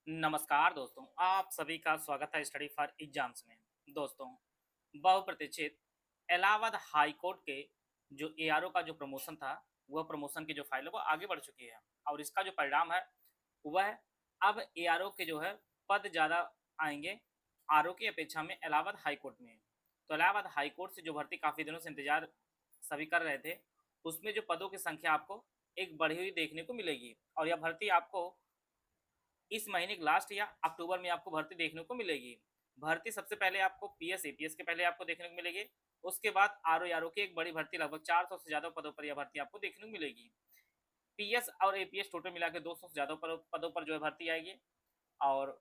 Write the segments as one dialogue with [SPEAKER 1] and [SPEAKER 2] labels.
[SPEAKER 1] नमस्कार दोस्तों, आप सभी का स्वागत है स्टडी फॉर एग्जाम्स में। दोस्तों, बहुप्रतीक्षित इलाहाबाद हाई कोर्ट के जो एआरओ का जो प्रमोशन था, वह प्रमोशन की जो फाइल है वो आगे बढ़ चुकी है और इसका जो परिणाम है, वह अब एआरओ के जो है पद ज़्यादा आएँगे आरओ की अपेक्षा में इलाहाबाद हाई कोर्ट में। तो इलाहाबाद हाई कोर्ट से जो भर्ती काफ़ी दिनों से इंतजार सभी कर रहे थे, उसमें जो पदों की संख्या आपको एक बढ़ी हुई देखने को मिलेगी और यह भर्ती आपको इस महीने के लास्ट या अक्टूबर में आपको भर्ती देखने को मिलेगी। भर्ती सबसे पहले आपको पीएस, एपीएस के पहले आपको देखने को मिलेगी। उसके बाद आरओ, आरओ की एक बड़ी भर्ती लगभग 400 से ज़्यादा पदों पर यह भर्ती आपको देखने को मिलेगी। पीएस और एपीएस टोटल मिला के 200 से ज़्यादा पदों पर जो है भर्ती आएगी और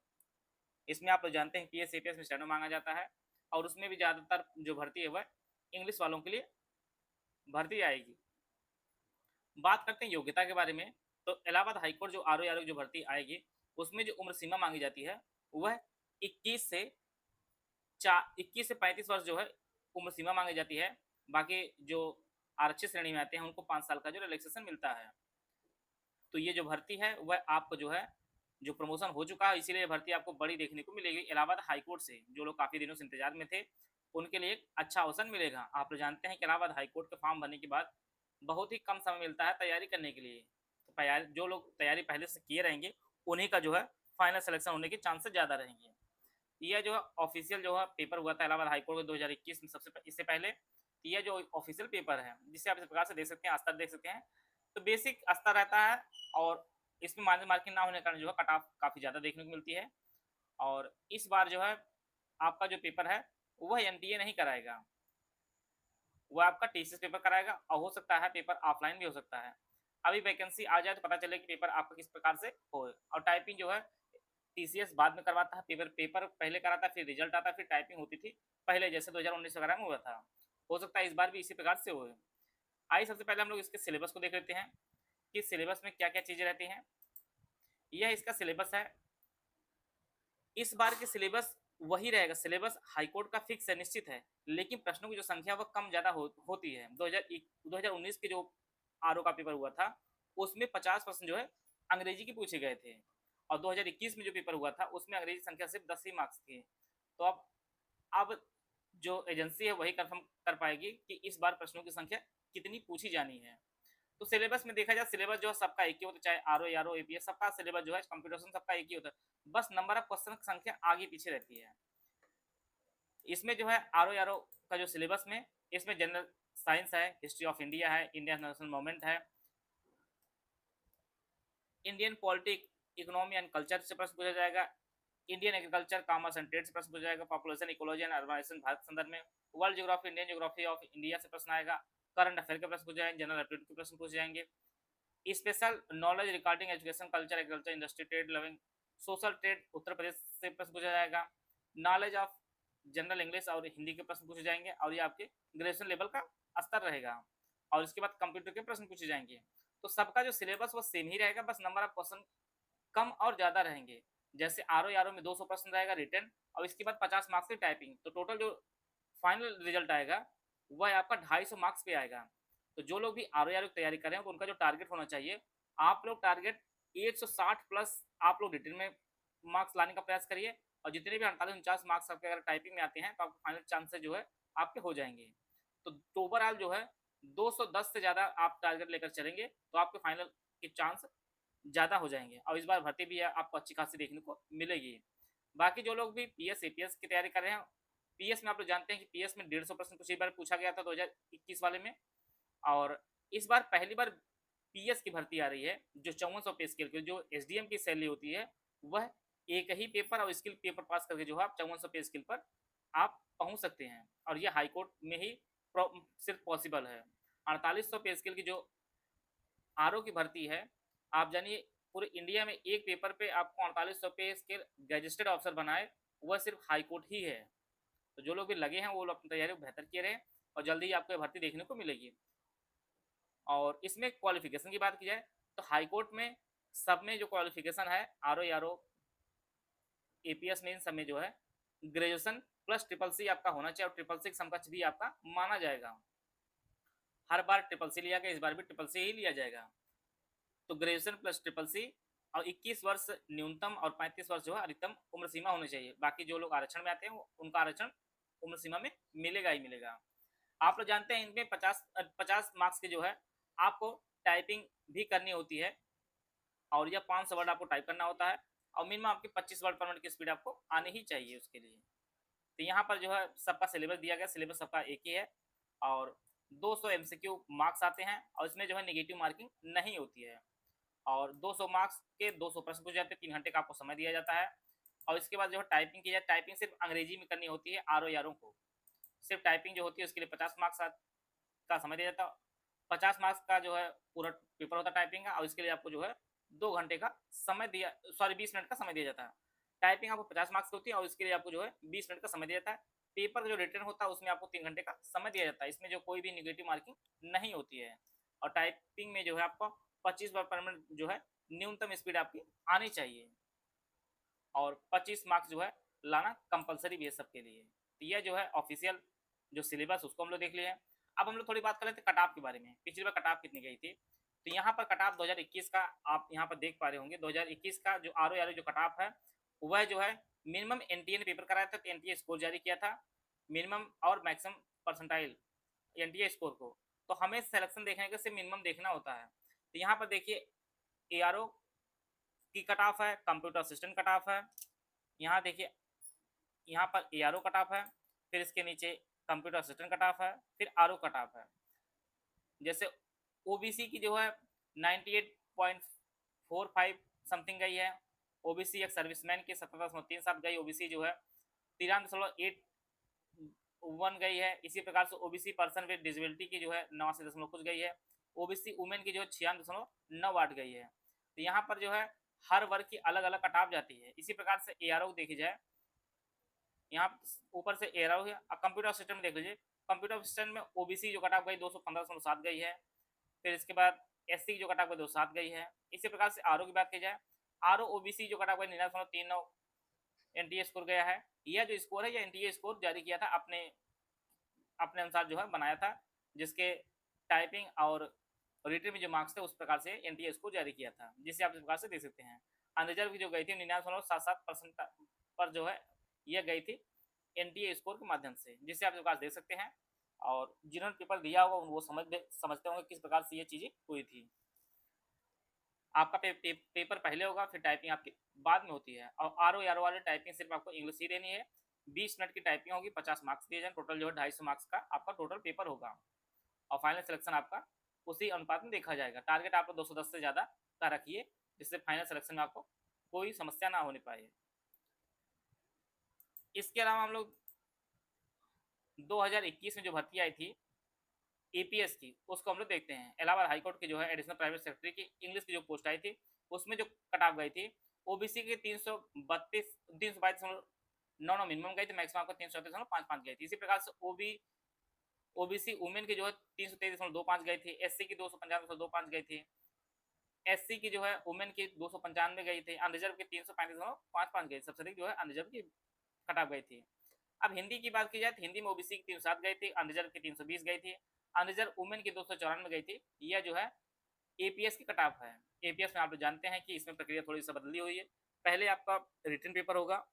[SPEAKER 1] इसमें आप लोग जानते हैं पीएस, एपीएस में स्टेनो माँगा जाता है और उसमें भी ज़्यादातर जो भर्ती है वह इंग्लिश वालों के लिए भर्ती आएगी। बात करते हैं योग्यता के बारे में, तो इलाहाबाद हाई कोर्ट जो आरओ, आरओ जो भर्ती आएगी, उसमें जो उम्र सीमा माँगी जाती है, वह 21 से 21 से 35 वर्ष जो है उम्र सीमा माँगी जाती है। बाकी जो आरक्षित श्रेणी में आते हैं उनको 5 साल का जो रिलैक्सेशन मिलता है। तो ये जो भर्ती है वह आपको जो है जो प्रमोशन हो चुका है इसीलिए ये भर्ती आपको बड़ी देखने को मिलेगी इलाहाबाद हाई कोर्ट से। जो लोग काफ़ी दिनों से इंतज़ार में थे, उनके लिए एक अच्छा अवसर मिलेगा। आप लोग जानते हैं कि इलाहाबाद हाई कोर्ट का फॉर्म भरने के बाद बहुत ही कम समय मिलता है तैयारी करने के लिए। तो तैयारी जो लोग तैयारी पहले से किए रहेंगे, उन्हीं का जो है फाइनल सिलेक्शन होने के चांसेस ज़्यादा रहेंगे। यह जो है ऑफिशियल जो है पेपर हुआ था इलाहाबाद हाई कोर्ट में 2021 में इससे पहले। यह जो ऑफिशियल पेपर है जिसे आप इस प्रकार से देख सकते हैं, स्तर देख सकते हैं। तो बेसिक स्तर रहता है और इसमें मार्किंग ना होने के कारण जो है कट ऑफ काफ़ी ज़्यादा देखने को मिलती है और इस बार जो है आपका जो पेपर है वह एमटीए नहीं कराएगा, वह आपका टीसीएस पेपर कराएगा और हो सकता है पेपर ऑफलाइन भी हो सकता है। अभी वैकेंसी आ जाए तो पता चले कि पेपर आपका किस प्रकार से होए और टाइपिंग जो है टीसीएस बाद में करवाता है, पेपर पेपर पहले कराता है, फिर रिजल्ट आता है, फिर टाइपिंग होती थी पहले जैसे 2019 वगैरह में हुआ था। हो सकता है इस बार भी इसी प्रकार से होए। आइए सबसे पहले हम लोग इसके सिलेबस को देख लेते हैं कि सिलेबस में क्या-क्या चीज़ें रहती हैं। यह इसका सिलेबस है। इस बार के सिलेबस वही रहेगा, सिलेबस हाईकोर्ट का फिक्स है, निश्चित है, लेकिन प्रश्नों की जो संख्या वो कम ज़्यादा होती है। 2019 के जो आरओ का पेपर हुआ था, उसमें 50 प्रश्न जो है अंग्रेजी के पूछे गए थे और 2021 में जो पेपर हुआ था, उसमें अंग्रेजी संख्या सिर्फ 10 ही मार्क्स थी। तो अब जो एजेंसी है वही कन्फर्म कर पाएगी कि इस बार प्रश्नों की संख्या कितनी पूछी जानी है। तो सिलेबस में देखा जाए सिलेबस जो है सबका एक ही होता है, चाहे आरओ, आरओ, एपीएस सबका सिलेबस जो है कंप्यूटेशन सबका एक ही होता है। बस नंबर ऑफ क्वेश्चन की संख्या आगे पीछे रहती है। इसमें जो है आरओ, आरओ का जो सिलेबस में इसमें जनरल साइंस है, हिस्ट्री ऑफ इंडिया है, इंडियन नेशनल मूवमेंट है, Indian politic, economy and culture से प्रश्न पूछा जाएगा, Indian agriculture, commerce and trade से प्रश्न पूछा जाएगा, population, ecology and urbanisation Bharat के संदर्भ में, world geography, Indian geography of India से प्रश्न आएगा, करंट अफेयर के प्रश्न पूछे जाएंगे, जनरल एप्टीट्यूड के प्रश्न पूछे जाएंगे, special knowledge regarding education, culture, agriculture, industry, trade, living, social trade Uttar Pradesh से प्रश्न पूछा जाएगा, नॉलेज ऑफ जनरल इंग्लिश और हिंदी के प्रश्न पूछे जाएंगे और ये आपके ग्रेजुएशन लेवल का स्तर रहेगा और इसके बाद कंप्यूटर के प्रश्न पूछे जाएंगे। तो सबका जो सिलेबस वो सेम ही रहेगा, बस नंबर ऑफ क्वेश्चन कम और ज़्यादा रहेंगे। जैसे आरओ, आरओ में 200 प्रश्न रहेगा रिटन और इसके बाद 50 मार्क्स की टाइपिंग। तो टोटल जो फाइनल रिजल्ट आएगा, वह आपका 250 मार्क्स पे आएगा। तो जो लोग भी आरओ, आरओ की तैयारी कर रहे हैं, तो उनका जो टारगेट होना चाहिए, आप लोग टारगेट 160 प्लस आप लोग रिटन में मार्क्स लाने का प्रयास करिए और जितने भी 48-49 मार्क्स आपके अगर टाइपिंग में आते हैं, तो आपको फाइनल चांसेस जो है आपके हो जाएँगे। तो ओवरऑल जो है 210 से ज़्यादा आप टारगेट लेकर चलेंगे, तो आपके फाइनल के चांस ज़्यादा हो जाएँगे और इस बार भर्ती भी है आपको अच्छी खासी देखने को मिलेगी। बाकी जो लोग भी पीएस, एपीएस की तैयारी कर रहे हैं, पीएस में आप लोग जानते हैं कि पीएस में 150 प्रश्न पिछली बार पूछा गया था 2021 वाले में और इस बार पहली बार पीएस की भर्ती आ रही है, जो 5400 पे स्केल की जो एसडीएम की सैलरी होती है, वह एक ही पेपर और स्किल पेपर पास करके जो है आप 5400 पे स्केल पर आप पहुँच सकते हैं और ये हाई कोर्ट में ही सिर्फ पॉसिबल है। 4800 पे स्केल की जो आरओ की भर्ती है, आप जानिए पूरे इंडिया में एक पेपर पे आपको 4800 पे स्केल गैजेटेड ऑफिसर बनाए, वह सिर्फ हाई कोर्ट ही है। तो जो लोग भी लगे हैं, वो लोग अपनी तैयारी को बेहतर किए रहें और जल्दी ही आपको ये भर्ती देखने को मिलेगी। और इसमें क्वालिफ़िकेशन की बात की जाए, तो हाई कोर्ट में सब में जो क्वालिफ़िकेशन है, आरओ, आरओ, एपीएस में इन सब में जो है ग्रेजुएशन प्लस ट्रिपल सी आपका होना चाहिए और ट्रिपल सी का समकक्ष भी आपका माना जाएगा। हर बार ट्रिपल सी लिया गया, इस बार भी ट्रिपल सी ही लिया जाएगा। तो ग्रेजुएशन प्लस ट्रिपल सी और 21 वर्ष न्यूनतम और 35 वर्ष जो है अधिकतम उम्र सीमा होनी चाहिए। बाकी जो लोग आरक्षण में आते हैं उनका आरक्षण उम्र सीमा में मिलेगा ही मिलेगा। आप लोग जानते हैं इनमें 50 मार्क्स के जो है आपको टाइपिंग भी करनी होती है और यह 500 वर्ड आपको टाइप करना होता है और मिनिमम आपकी 25 वर्ड पर मिनट की स्पीड आपको आनी ही चाहिए उसके लिए। तो यहाँ पर जो है सबका सिलेबस दिया गया, सिलेबस सबका एक ही है और 200 एमसीक्यू मार्क्स आते हैं और इसमें जो है नेगेटिव मार्किंग नहीं होती है और 200 मार्क्स के 200 प्रश्न पूछे जाते हैं, 3 घंटे का आपको समय दिया जाता है और इसके बाद जो है टाइपिंग की जाए, टाइपिंग सिर्फ अंग्रेजी में करनी होती है आर को। सिर्फ टाइपिंग जो होती है उसके लिए 50 मार्क्स का समय दिया जाता है। 50 मार्क्स का जो है पूरा पेपर होता है टाइपिंग का और इसके लिए आपको जो है 2 घंटे का समय दिया, सॉरी 20 मिनट का समय दिया जाता है। टाइपिंग आपको 50 मार्क्स की होती है और इसके लिए आपको जो है 20 मिनट का समय दिया जाता है। पेपर जो रिटर्न होता है उसमें आपको 3 घंटे का समय दिया जाता है। इसमें जो कोई भी नेगेटिव मार्किंग नहीं होती है और टाइपिंग में जो है आपको 25 वर्ड पर मिनट जो है न्यूनतम स्पीड आपकी आनी चाहिए और 25 मार्क्स जो है लाना कंपलसरी भी है सबके लिए। तो यह जो है ऑफिशियल जो सिलेबस उसको हम लोग देख लिए हैं। अब हम लोग थोड़ी बात कर लेते हैं कट ऑफ के बारे में। पिछली बार कट ऑफ कितनी गई थी? तो यहाँ पर कट ऑफ 2021 का आप यहाँ पर देख पा रहे होंगे। 2021 का जो आर जो कट ऑफ है वह जो है मिनिमम एनटीए ने पेपर कराया था तो एनटीए स्कोर जारी किया था, मिनिमम और मैक्सिमम परसेंटाइल एनटीए स्कोर को। तो हमें सिलेक्शन देखने के सिर्फ मिनिमम देखना होता है। तो यहाँ पर देखिए एआरओ की कट ऑफ है, कंप्यूटर असिस्टेंट कट ऑफ है। यहाँ देखिए यहाँ पर एआरओ कट ऑफ है, फिर इसके नीचे कंप्यूटर असिस्टेंट कट ऑफ है, फिर आरओ कट ऑफ है। जैसे ओबीसी की जो है 98.45 समथिंग गई है। ओबीसी एक सर्विसमैन की 17.37 गई। ओबीसी जो है 13.81 गई है। इसी प्रकार से ओबीसी पर्सन विद डिसेबिलिटी की जो है 89 कुछ गई है। ओबीसी वुमेन की जो है 96.98 गई है। तो यहाँ पर जो है हर वर्ग की अलग अलग कट ऑफ जाती है। इसी प्रकार से एआरओ देखी जाए, यहाँ ऊपर से एआरओ है। कंप्यूटर सिस्टम में देख लीजिए, कंप्यूटर सिस्टम में ओबीसी जो कट ऑफ गई 215.7 गई है। फिर इसके बाद एससी जो कट ऑफ गई 207 गई है। इसी प्रकार से आरओ की बात की जाए, आरओ ओबीसी जो कट ऑफ गई 99.39 एनटीए स्कोर गया है। यह जो स्कोर है यह एनटीए स्कोर जारी किया था अपने अपने अनुसार जो है बनाया था, जिसके टाइपिंग और रिटन में जो मार्क्स थे उस प्रकार से एनटीए स्कोर जारी किया था, जिसे आप इस प्रकार से देख सकते हैं। अनरिजर्व की जो गई थी 99.77% पर जो है यह गई थी एनटीए स्कोर के माध्यम से, जिसे आप इस प्रकार देख सकते हैं। और जिन्होंने पेपर दिया होगा वो समझते होंगे किस प्रकार से ये चीज़ें हुई थी। आपका पेपर पहले होगा, फिर टाइपिंग आपकी बाद में होती है और आरओ वाले टाइपिंग सिर्फ आपको इंग्लिश ही देनी है। 20 मिनट की टाइपिंग होगी, 50 मार्क्स दिए जाए, टोटल जो है 250 मार्क्स का आपका टोटल पेपर होगा और फाइनल सिलेक्शन आपका उसी अनुपात में देखा जाएगा। टारगेट आप 210 से ज़्यादा का रखिए, जिससे फाइनल सिलेक्शन में आपको कोई समस्या ना होने पाए। इसके अलावा हम लोग 2021 में जो भर्ती आई थी एपीएस की, उसको हम लोग देखते हैं। इलाहाबाद हाईकोर्ट की जो है एडिशनल प्राइवेट सेक्रेटरी की इंग्लिश की जो पोस्ट आई थी उसमें जो कट ऑफ गई थी ओबीसी की 332.99 मिनिमम गई थी, मैक्सिमम आपको 334.55 गई थी। इसी प्रकार से ओबीसी वुमेन की जो है 323.25 गई थी। एससी की 255.25 गई थी। एससी की जो है वुमेन की 295 गई थी। अनरिजर्व की 335.55 गई, सबसे अधिक जो है अनरिजर्व की कट ऑफ गई थी। अब हिंदी की बात की जाए तो हिंदी में ओबीसी की 307 गई थी, अनरिजर्व की 320 गई थी, अनरिजर्व वुमेन की 294 गई थी। यह जो है एपीएस की कट ऑफ है। एपीएस में आप लोग जानते हैं कि इसमें प्रक्रिया थोड़ी सी बदली हुई है। पहले आपका रिटन पेपर होगा,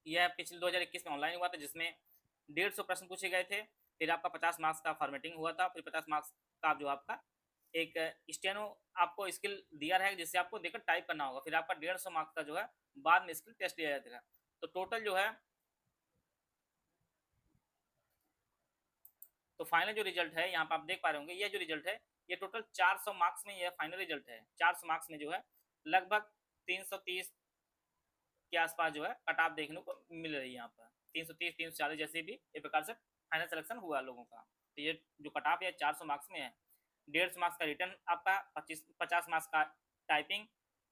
[SPEAKER 1] यह पिछले 2021 में ऑनलाइन हुआ था, जिसमें 150 प्रश्न पूछे गए थे। फिर आपका 50 मार्क्स का फॉर्मेटिंग हुआ था, फिर 50 मार्क्स का जो आपका एक स्टेनो आपको स्किल दिया रहेगा जिससे आपको देखकर टाइप करना होगा। फिर आपका 150 मार्क्स का जो है बाद में स्किल टेस्ट लिया जाएगा। तो टोटल जो है तो फाइनल जो रिजल्ट है यहाँ पर आप देख पा रहे होंगे, ये जो रिजल्ट है ये टोटल 400 मार्क्स में यह फाइनल रिजल्ट है। 400 मार्क्स में जो है लगभग 330 के आसपास जो है कट ऑफ देखने को मिल रही है। यहाँ पर 330 340 जैसे भी एक प्रकार से फाइनल सिलेक्शन हुआ लोगों का। तो ये जो कट ऑफ है 400 मार्क्स में है। 150 मार्क्स का रिटर्न आपका, 50 मार्क्स का टाइपिंग,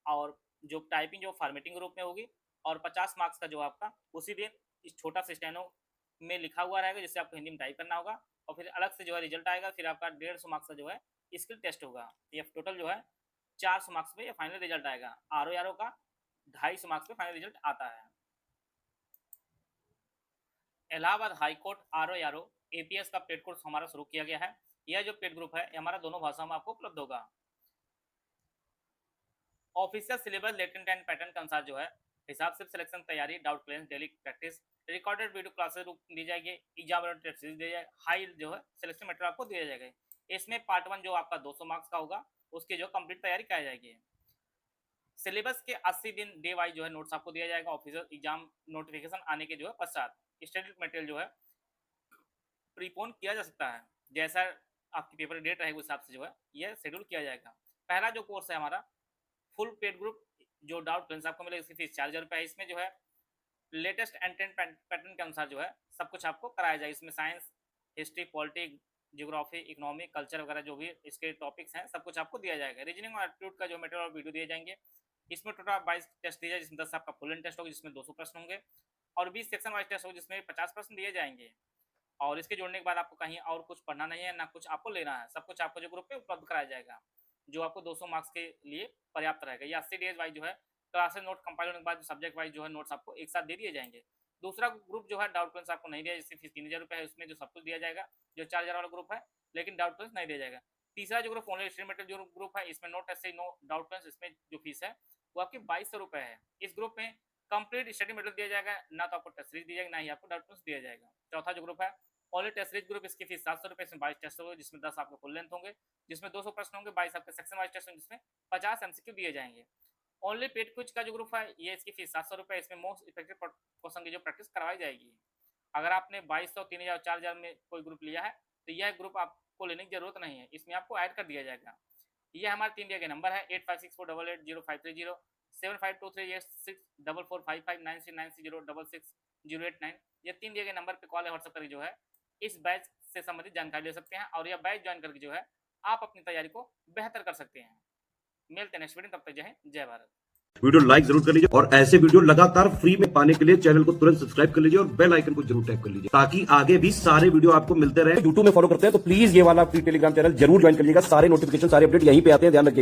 [SPEAKER 1] और जो टाइपिंग जो फॉर्मेटिंग ग्रुप में होगी, और 50 मार्क्स का जो आपका उसी दिन इस छोटा सा स्टेनो में लिखा हुआ रहेगा जिससे आपको हिंदी में टाइप करना होगा। और फिर अलग से जो है रिजल्ट आएगा, फिर आपका 150 मार्क्स का जो है स्किल टेस्ट होगा। ये टोटल जो है 400 मार्क्स में ये फाइनल रिजल्ट आएगा। आरओ का 250 मार्क्स पे फाइनल रिजल्ट आता है। इलाहाबाद हाईकोर्ट आरओ एपीएस का पेड कोर्स हमारा शुरू किया गया है। यह जो पेड ग्रुप है हमारा दोनों भाषाओं में आपको उपलब्ध होगा। Official syllabus latent and pattern के अनुसार जो है हिसाब से सिलेक्शन तैयारी, doubt clearance, daily practice, recorded video classes दी जाएगी, एग्जाम टेस्ट सीरीज दी जाएगी, हाई जो है सिलेक्शन मटेरियल आपको दिया जाएगा। इसमें पार्ट 1 जो आपका 200 मार्क्स का होगा, उसकी जो कंप्लीट तैयारी कराई जाएगी। सिलेबस के 80 दिन डे वाइज जो है नोट्स आपको दिया जाएगा। ऑफिशियल एग्जाम नोटिफिकेशन आने के जो है पश्चात स्टडी मटेरियल जो है प्रीपोन किया जा सकता है। जैसा आपकी पेपर डेट रहेगी उस हिसाब से जो है यह शेड्यूल किया जाएगा। पहला जो कोर्स है हमारा फुल पेड ग्रुप, जो डाउट क्लियरेंस आपको मिलेगा, इसकी फीस 4000 रुपये है। इसमें जो है लेटेस्ट एंट्रेंस पैटर्न के अनुसार जो है सब कुछ आपको कराया जाएगा। इसमें science, history, politics, geography, economic, culture वगैरह जो भी इसके टॉपिक्स हैं सब कुछ आपको दिया जाएगा। रीजनिंग और एप्टीट्यूड का जो मटेरियल और वीडियो दिए जाएंगे। इसमें टोटल 22 टेस्ट दिए जाए, जिसमें 10 आपका फुल एंड टेस्ट होगा जिसमें 200 प्रश्न होंगे, और 20 सेक्शन वाइज टेस्ट होगा जिसमें 50 प्रश्न दिए जाएंगे। और इसके जोड़ने के बाद आपको कहीं और कुछ पढ़ना नहीं है, ना कुछ आपको लेना है, सब कुछ आपको जो ग्रुप पे उपलब्ध कराया जाएगा, जो आपको 200 मार्क्स के लिए पर्याप्त रहेगा। ये 80 डेज वाइज जो है क्लासेस नोट कंपाइल होने के बाद सब्जेक्ट वाइज जो है नोट्स आपको एक साथ दे दिए जाएंगे। दूसरा ग्रुप जो है डाउट क्लियरेंस आपको नहीं दिया, जिसकी फीस 3000 रुपये है, उसमें जो सब कुछ दिया जाएगा, जो 4000 वाला ग्रुप है, लेकिन डाउट क्लियरेंस नहीं दिया जाएगा। तीसरा जो ग्रुप ओनली स्टडी मटेरियल जो ग्रुप है, इसमें नो टेस्ट से नो डाउट क्लियरेंस, इसमें जो फीस है वो आपकी 2200 रुपये है। इस ग्रुप में कंप्लीट स्टडी मटेरियल दिया जाएगा, ना तो आपको टेस्ट सीरीज दी जाएगी, ना ही आपको डाउट क्लियरेंस दिया जाएगा। चौथा जो ग्रुप है ओनली टेस्ट सीरीज ग्रुप, इसकी फीस 700 रुपये, इसमें 22 टेस्ट होंगे जिसमें 10 आपके फुल लेंथ होंगे, जिसमें 200 प्रश्न होंगे, 22 आपके सेक्शन वाइज टेस्ट होंगे जिसमें 50 एमसीक्यू दिए जाएंगे। ओनली पेड क्विज का जो ग्रुप है ये इसकी फीस 700 रुपये, इसमें मोस्ट इफेक्टिव क्वेश्चन की जो प्रैक्टिस करवाई जाएगी। अगर आपने 2200, 3000, 4000 में कोई ग्रुप लिया है तो यह ग्रुप आपको लेने की जरूरत नहीं है, इसमें आपको ऐड कर दिया जाएगा। ये हमारे 3 दिए गए नंबर है 8564880530, 75238644559696069066 ये 3 दिए गए नंबर पे कॉल या व्हाट्सएप करके जो है इस बैच से संबंधित जानकारी ले सकते हैं, और यह बैच ज्वाइन करके जो है आप अपनी तैयारी को बेहतर कर सकते हैं। मिलते हैं नेक्स्ट वीडियो, तब तक जय हिंद, जय भारत।
[SPEAKER 2] वीडियो लाइक जरूर कर लीजिए और ऐसे वीडियो लगातार फ्री में पाने के लिए चैनल को तुरंत सब्सक्राइब कर लीजिए और बेल आइकन को जरूर टैप कर लीजिए, ताकि आगे भी सारे वीडियो आपको मिलते रहे। यूट्यूब में फॉलो करते हैं तो प्लीज ये वाला फ्री टेलीग्राम चैनल जरूर ज्वाइन कर लीजिएगा, सारे नोटिफिकेशन सारे अपडेट यहीं पे आते हैं, ध्यान रखिए।